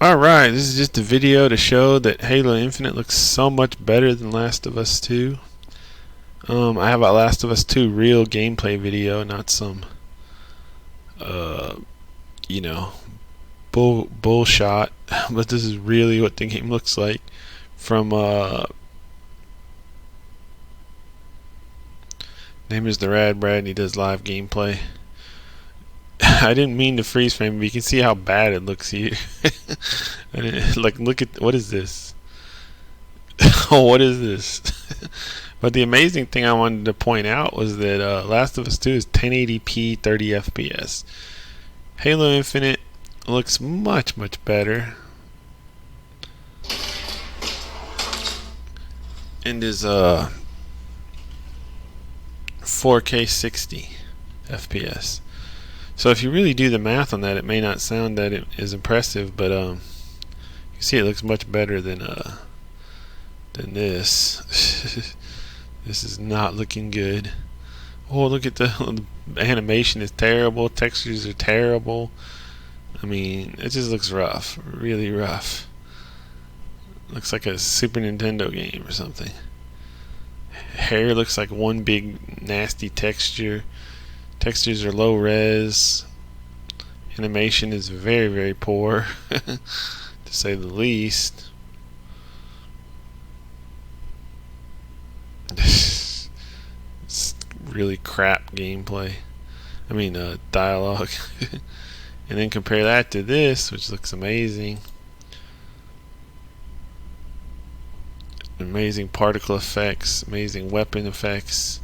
Alright, this is just a video to show that Halo Infinite looks so much better than Last of Us 2. I have a Last of Us 2 real gameplay video, not some, uh, you know, bullshot. But this is really what the game looks like from, name is the Rad Brad, and he does live gameplay. I didn't mean to freeze frame, but you can see how bad it looks here. Like, look at, what is this? Oh, what is this? But the amazing thing I wanted to point out was that Last of Us 2 is 1080p 30 FPS. Halo Infinite looks much better and is 4K 60 FPS. So if you really do the math on that, it may not sound that it is impressive, but you see it looks much better than this. This is not looking good. Oh, look at the animation is terrible. Textures are terrible. I mean, it just looks rough, really rough. Looks like a Super Nintendo game or something. Hair looks like one big nasty texture. Textures are low res. Animation is very poor, to say the least. It's really crap gameplay. I mean, dialogue. And then compare that to this, which looks amazing. Amazing particle effects, amazing weapon effects.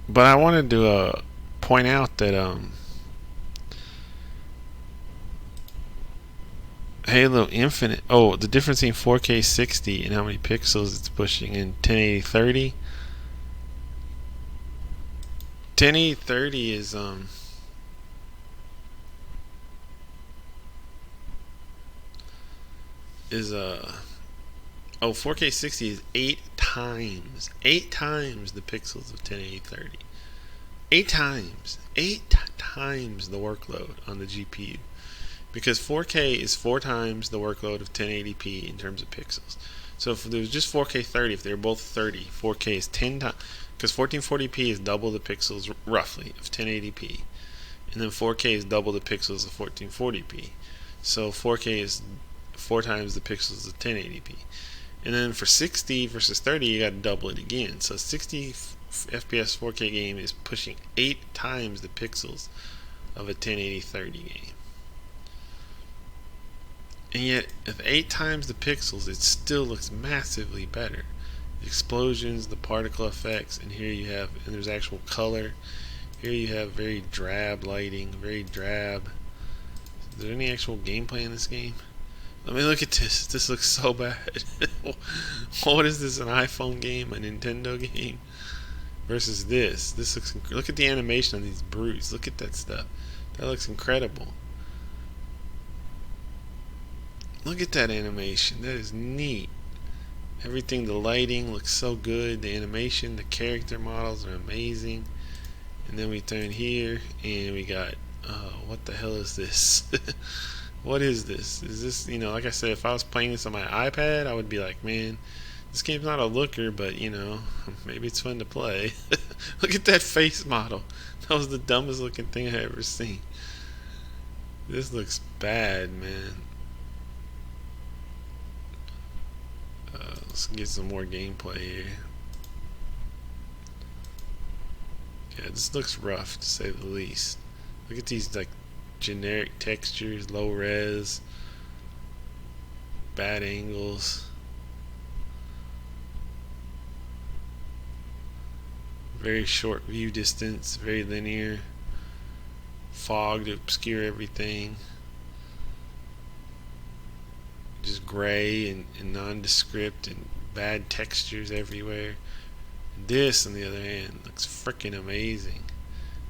But I wanted to point out that Halo Infinite, the difference in 4K 60 and how many pixels it's pushing in 1080 30. 1080 30 is 4K 60 is 8 times the pixels of 1080 30. 8 times the workload on the GPU, because 4K is 4 times the workload of 1080p in terms of pixels. So if there was just 4K 30, if they were both 30, 4K is 10 times, because 1440p is double the pixels roughly of 1080p, and then 4K is double the pixels of 1440p. So 4K is 4 times the pixels of 1080p. And then for 60 versus 30, you got to double it again. So 60 FPS 4K game is pushing 8 times the pixels of a 1080 30 game. And yet, at 8 times the pixels, it still looks massively better. The explosions, the particle effects, and here you have, and there's actual color. Here you have very drab lighting, very drab. Is there any actual gameplay in this game? I mean, look at this. This looks so bad. What is this, an iPhone game, a Nintendo game? Versus this. This looks. Look at the animation on these brutes. Look at that stuff. That looks incredible. Look at that animation. That is neat. Everything, the lighting looks so good. The animation, the character models are amazing. And then we turn here, and we got. What the hell is this? What is this? Is this, like I said, if I was playing this on my iPad, I would be like, man, this game's not a looker, but, maybe it's fun to play. Look at that face model. That was the dumbest looking thing I ever seen. This looks bad, man. Let's get some more gameplay here. Yeah, this looks rough, to say the least. Look at these, generic textures, low res, bad angles, very short view distance, very linear, fog to obscure everything, just gray and nondescript, and bad textures everywhere. This, on the other hand, looks freaking amazing.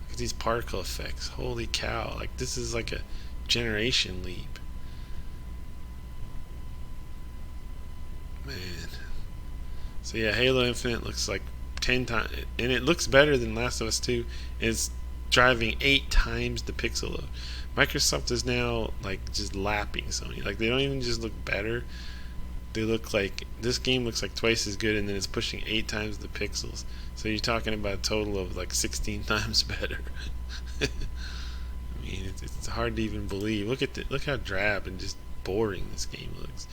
Look at these particle effects. Holy cow. Like, this is like a generation leap. Man. So yeah, Halo Infinite looks like 10 times, and it looks better than Last of Us 2. It's driving 8 times the pixel load. Microsoft is now like just lapping Sony. Like they don't even just look better. They look like this game looks like twice as good, and then it's pushing 8 times the pixels. So you're talking about a total of like 16 times better. I mean, it's hard to even believe. Look how drab and just boring this game looks,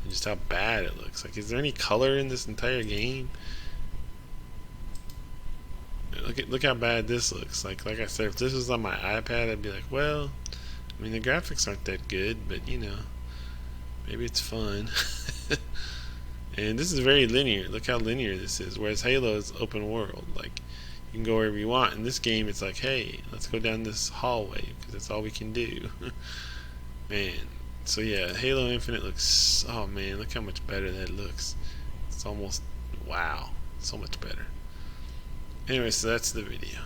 and just how bad it looks. Like, is there any color in this entire game? Look how bad this looks. Like I said, if this was on my iPad, I'd be like, well, I mean the graphics aren't that good, but maybe it's fun. And this is very linear. Look how linear this is. Whereas Halo is open world. Like you can go wherever you want. In this game, it's like, hey, let's go down this hallway because that's all we can do. Man. So yeah, Halo Infinite looks. Oh man, look how much better that looks. It's almost wow, so much better. Anyway, so that's the video.